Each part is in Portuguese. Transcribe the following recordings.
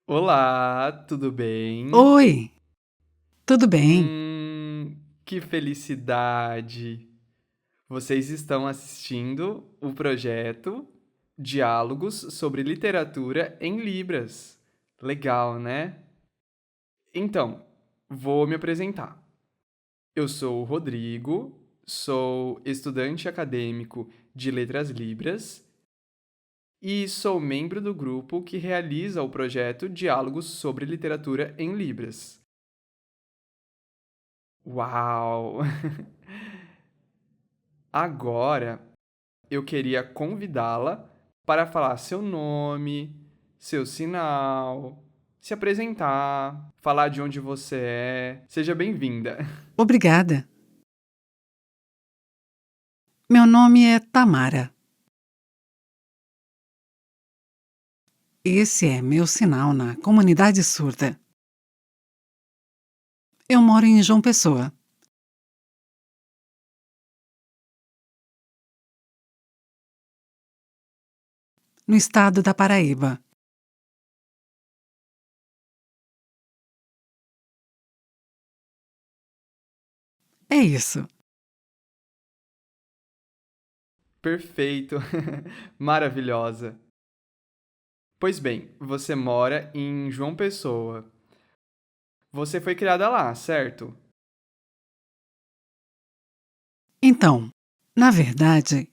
Olá, tudo bem? Oi, tudo bem? Que felicidade! Vocês estão assistindo o projeto Diálogos sobre Literatura em Libras. Legal, né? Então, vou me apresentar. Eu sou o Rodrigo, sou estudante acadêmico de Letras Libras e sou membro do grupo que realiza o projeto Diálogos sobre Literatura em Libras. Uau! Agora eu queria convidá-la para falar seu nome, seu sinal, se apresentar, falar de onde você é. Seja bem-vinda. Obrigada. Meu nome é Tamara. Esse é meu sinal na comunidade surda. Eu moro em João Pessoa. No estado da Paraíba. É isso. Perfeito. Maravilhosa. Pois bem, você mora em João Pessoa. Você foi criada lá, certo? Então, na verdade,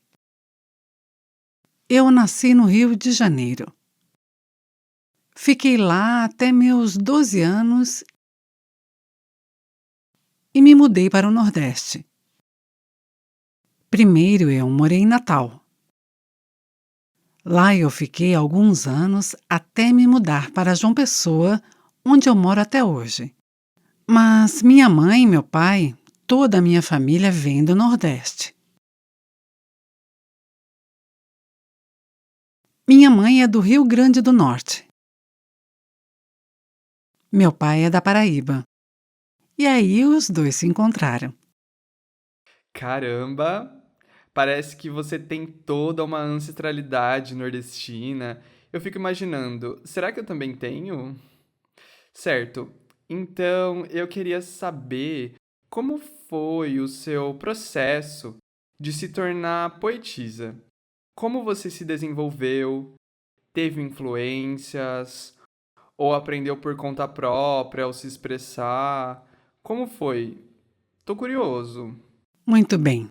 eu nasci no Rio de Janeiro. Fiquei lá até meus 12 anos e me mudei para o Nordeste. Primeiro eu morei em Natal. Lá eu fiquei alguns anos até me mudar para João Pessoa, onde eu moro até hoje. Mas minha mãe e meu pai, toda a minha família vem do Nordeste. Minha mãe é do Rio Grande do Norte. Meu pai é da Paraíba. E aí os dois se encontraram. Caramba! Parece que você tem toda uma ancestralidade nordestina. Eu fico imaginando, será que eu também tenho? Certo. Então, eu queria saber como foi o seu processo de se tornar poetisa. Como você se desenvolveu? Teve influências? Ou aprendeu por conta própria ao se expressar? Como foi? Tô curioso. Muito bem.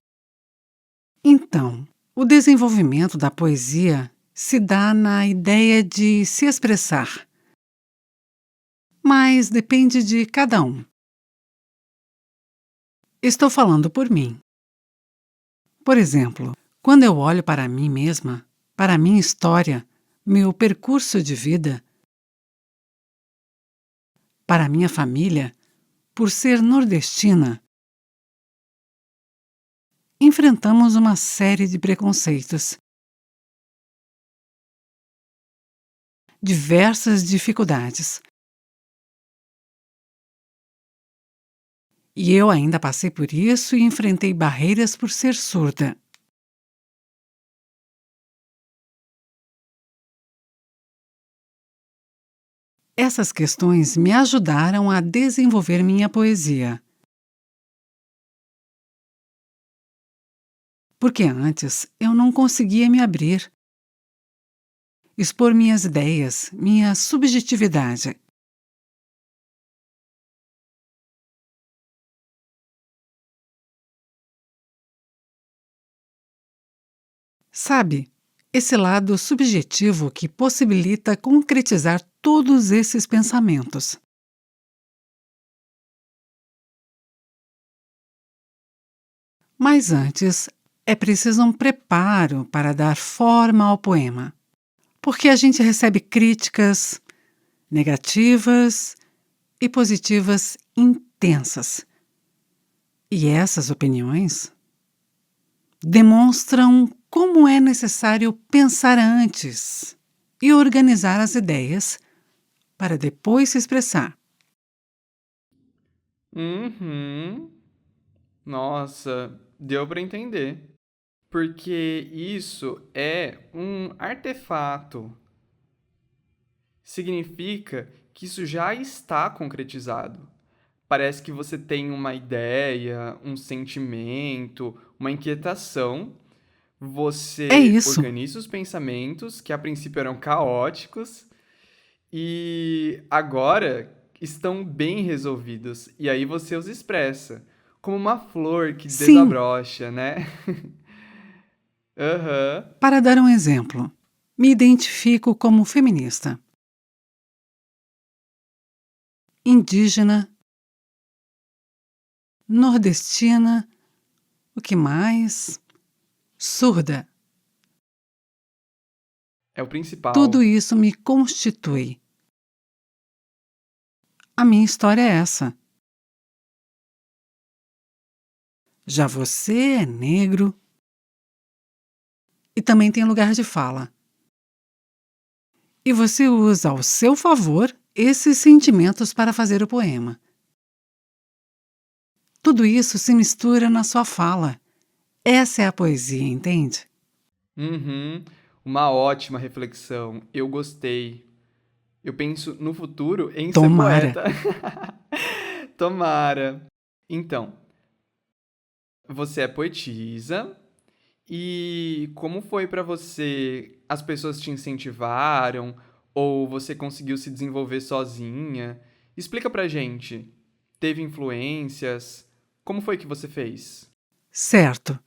Então, o desenvolvimento da poesia se dá na ideia de se expressar, mas depende de cada um. Estou falando por mim. Por exemplo, quando eu olho para mim mesma, para a minha história, meu percurso de vida, para a minha família, por ser nordestina, enfrentamos uma série de preconceitos, diversas dificuldades. E eu ainda passei por isso e enfrentei barreiras por ser surda. Essas questões me ajudaram a desenvolver minha poesia. Porque antes eu não conseguia me abrir, expor minhas ideias, minha subjetividade. Sabe, esse lado subjetivo que possibilita concretizar todos esses pensamentos. Mas antes, é preciso um preparo para dar forma ao poema. Porque a gente recebe críticas negativas e positivas intensas. E essas opiniões demonstram como é necessário pensar antes e organizar as ideias para depois se expressar. Uhum. Nossa, deu para entender. Porque isso é um artefato. significa que isso já está concretizado. Parece que você tem uma ideia, um sentimento, uma inquietação. É Você isso. organiza os pensamentos, que a princípio eram caóticos, e agora estão bem resolvidos. E aí você os expressa, como uma flor que Sim, desabrocha, né? Aham. para dar um exemplo, me identifico como feminista, indígena, nordestina, o que mais? Surda. É o Tudo principal. isso me constitui. A minha história é essa. Já você é negro e também tem lugar de fala. E você usa ao seu favor esses sentimentos para fazer o poema. Tudo isso se mistura na sua fala. Essa é a poesia, entende? Uhum. Uma ótima reflexão. Eu gostei. Eu penso no futuro em ser Tomara. poeta. Tomara. Então, você é poetisa e como foi pra você? As pessoas te incentivaram ou você conseguiu se desenvolver sozinha? Explica pra gente. Teve influências? Como foi que você fez? Certo.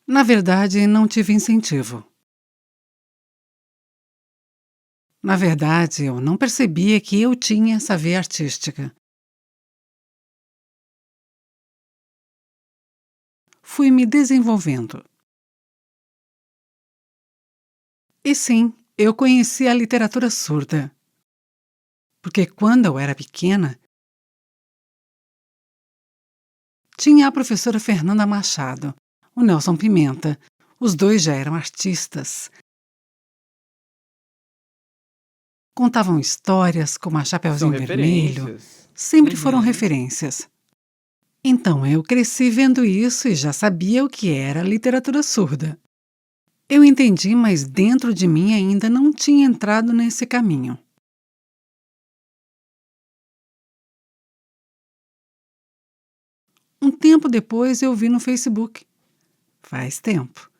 Na verdade, não tive incentivo. Na verdade, eu não percebia que eu tinha essa veia artística. Fui me desenvolvendo. E sim, eu conheci a literatura surda, porque quando eu era pequena, tinha a professora Fernanda Machado, o Nelson Pimenta. Os dois já eram artistas. Contavam histórias como a São Chapeuzinho Vermelho, referências. sempre foram Uhum. referências. Então eu cresci vendo isso e já sabia o que era literatura surda. Eu entendi, mas dentro de mim ainda não tinha entrado nesse caminho. Um tempo depois eu vi no Facebook, faz tempo,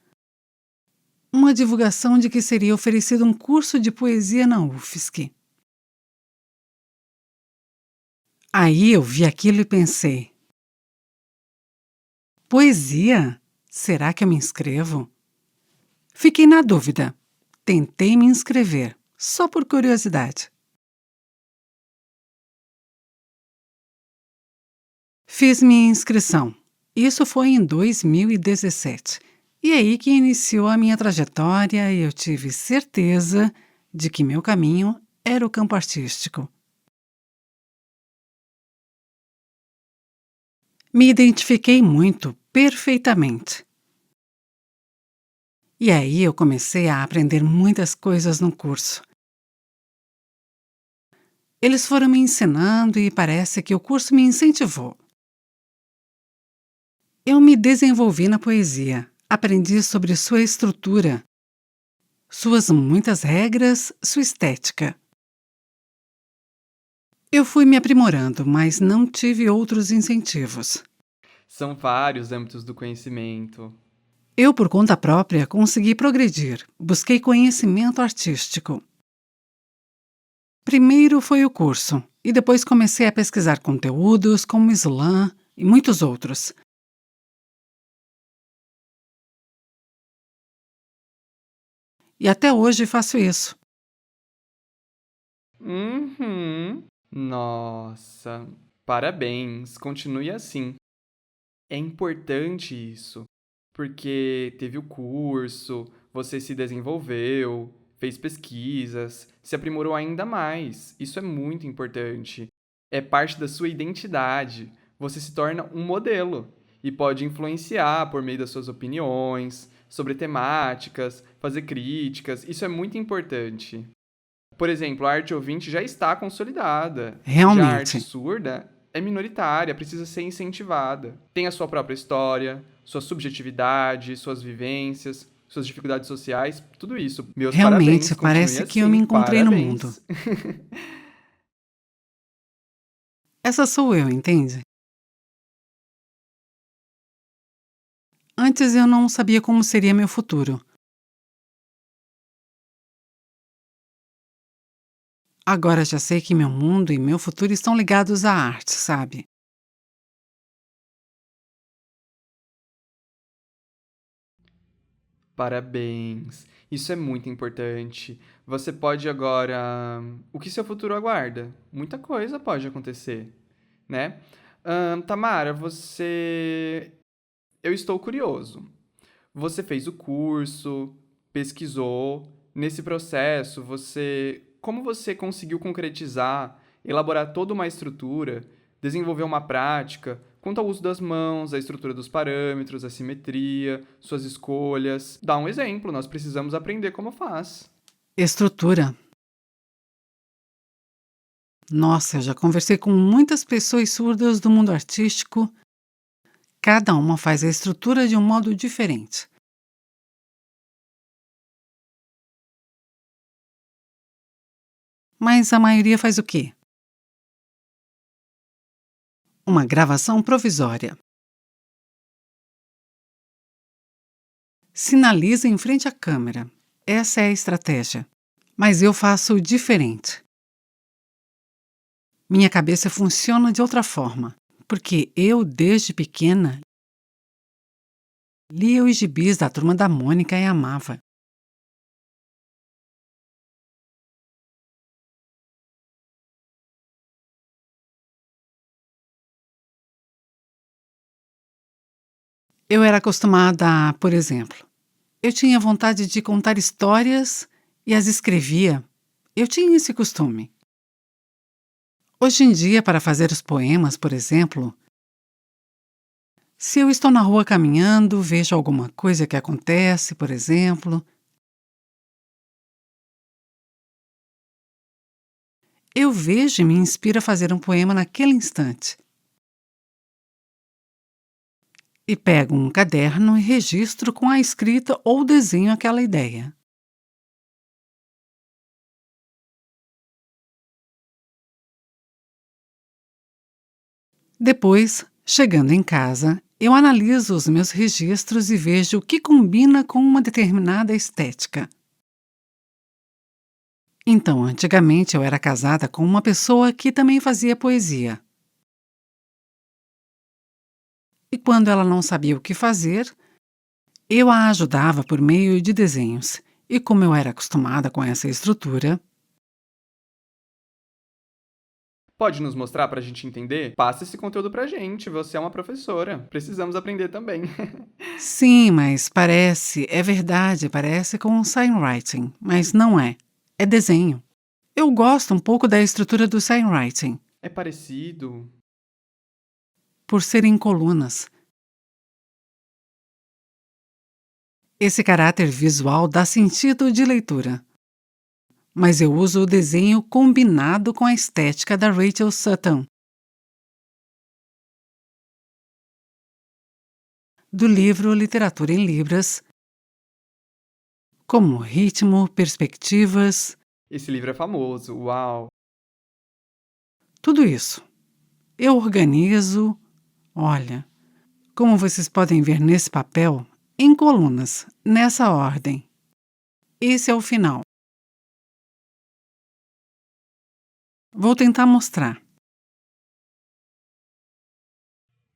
uma divulgação de que seria oferecido um curso de poesia na UFSC. Aí eu vi aquilo e pensei: poesia? Será que eu me inscrevo? Fiquei na dúvida. Tentei me inscrever, só por curiosidade. Fiz minha inscrição. Isso foi em 2017. E aí que iniciou a minha trajetória e eu tive certeza de que meu caminho era o campo artístico. Me identifiquei muito, perfeitamente. E aí eu comecei a aprender muitas coisas no curso. Eles foram me ensinando e parece que o curso me incentivou. Eu me desenvolvi na poesia, aprendi sobre sua estrutura, suas muitas regras, sua estética. Eu fui me aprimorando, mas não tive outros incentivos. São vários âmbitos do conhecimento. Eu, por conta própria, consegui progredir, busquei conhecimento artístico. Primeiro foi o curso, e depois comecei a pesquisar conteúdos como slam e muitos outros. E até hoje faço isso. Uhum. Nossa, parabéns, continue assim. É importante isso, porque teve o curso, você se desenvolveu, fez pesquisas, se aprimorou ainda mais. Isso é muito importante. É parte da sua identidade. Você se torna um modelo e pode influenciar por meio das suas opiniões sobre temáticas, fazer críticas. Isso é muito importante. Por exemplo, a arte ouvinte já está consolidada. Já a arte Realmente. surda é minoritária, precisa ser incentivada. Tem a sua própria história, sua subjetividade, suas vivências. suas dificuldades sociais, tudo isso. Meus Realmente, parabéns, continue parece que eu me assim, encontrei no mundo. parabéns. Essa sou eu, entende? Antes eu não sabia como seria meu futuro. Agora já sei que meu mundo e meu futuro estão ligados à arte, sabe? Parabéns. Isso é muito importante. Você pode agora. O que seu futuro aguarda? Muita coisa pode acontecer, né? Tamara, você. Eu estou curioso. Você fez o curso, pesquisou. Nesse processo, como você conseguiu concretizar, elaborar toda uma estrutura, desenvolver uma prática quanto ao uso das mãos, a estrutura dos parâmetros, a simetria, suas escolhas? Dá um exemplo, nós precisamos aprender como faz. Estrutura. Nossa, eu já conversei com muitas pessoas surdas do mundo artístico. Cada uma faz a estrutura de um modo diferente. Mas a maioria faz o quê? Uma gravação provisória. Sinaliza em frente à câmera. Essa é a estratégia. Mas eu faço diferente. Minha cabeça funciona de outra forma, porque eu, desde pequena, lia os gibis da Turma da Mônica e amava. Eu era acostumada a, por exemplo, eu tinha vontade de contar histórias e as escrevia. Eu tinha esse costume. Hoje em dia, para fazer os poemas, por exemplo, se eu estou na rua caminhando, vejo alguma coisa que acontece, por exemplo, eu vejo e me inspiro a fazer um poema naquele instante. E pego um caderno e registro com a escrita ou desenho aquela ideia. Depois, chegando em casa, eu analiso os meus registros e vejo o que combina com uma determinada estética. Então, antigamente eu era casada com uma pessoa que também fazia poesia. E quando ela não sabia o que fazer, eu a ajudava por meio de desenhos. E como eu era acostumada com essa estrutura, Pode nos mostrar para a gente entender? Passa esse conteúdo para a gente, você é uma professora. Precisamos aprender também. sim, mas parece, é verdade, parece com um signwriting, mas não é. É desenho. Eu gosto um pouco da estrutura do signwriting, É parecido? por serem colunas. Esse caráter visual dá sentido de leitura. Mas eu uso o desenho combinado com a estética da Rachel Sutton, do livro Literatura em Libras, como ritmo, perspectivas, Esse livro é famoso, uau! tudo isso. Eu organizo, olha, como vocês podem ver nesse papel, em colunas, nessa ordem. Esse é o final. Vou tentar mostrar.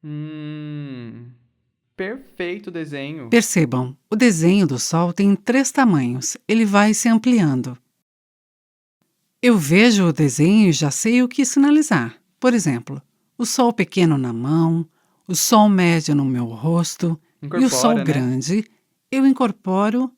Hum, perfeito desenho. Percebam, o desenho do Sol tem 3 tamanhos, ele vai se ampliando. Eu vejo o desenho e já sei o que sinalizar. Por exemplo, o Sol pequeno na mão, o Sol médio no meu rosto e o Sol Incorpora, né? grande, eu incorporo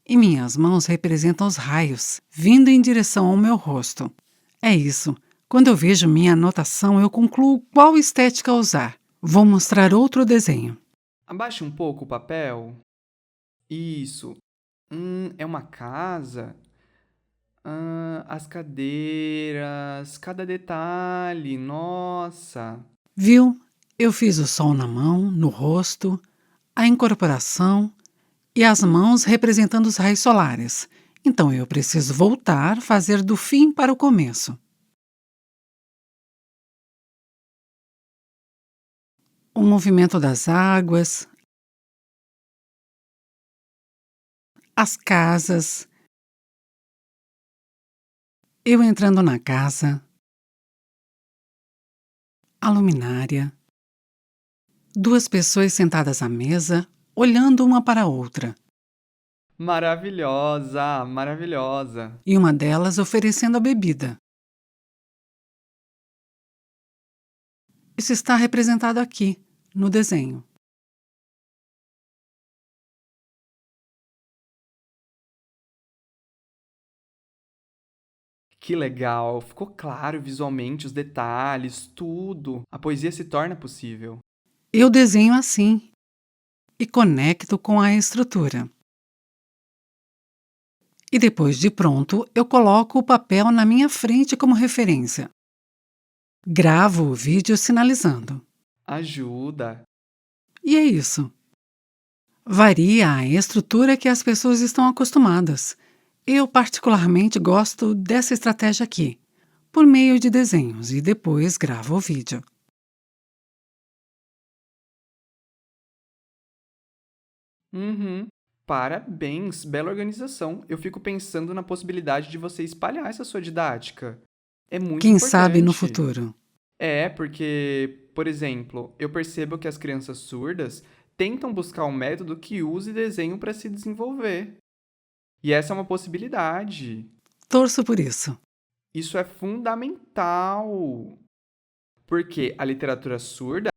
e minhas mãos representam os raios, vindo em direção ao meu rosto. É isso. Quando eu vejo minha anotação, eu concluo qual estética usar. Vou mostrar outro desenho. Abaixe um pouco o papel. Isso. É uma casa? As cadeiras, cada detalhe, nossa. Viu? Eu fiz o sol na mão, no rosto, a incorporação e as mãos representando os raios solares. Então eu preciso voltar, fazer do fim para o começo. O movimento das águas, as casas, eu entrando na casa, a luminária, duas pessoas sentadas à mesa, olhando uma para a outra, Maravilhosa, maravilhosa. e uma delas oferecendo a bebida. Isso está representado aqui, no desenho. Que legal, ficou claro visualmente os detalhes, tudo. A poesia se torna possível. Eu desenho assim e conecto com a estrutura. E depois de pronto, eu coloco o papel na minha frente como referência. Gravo o vídeo sinalizando. Ajuda. E é isso. Varia a estrutura que as pessoas estão acostumadas. Eu particularmente gosto dessa estratégia aqui, por meio de desenhos e depois gravo o vídeo. Uhum. Parabéns, bela organização. Eu fico pensando na possibilidade de você espalhar essa sua didática. É muito Quem sabe no importante. futuro. É, porque, por exemplo, eu percebo que as crianças surdas tentam buscar um método que use desenho para se desenvolver. E essa é uma possibilidade. Torço por isso. Isso é fundamental. Porque a literatura surda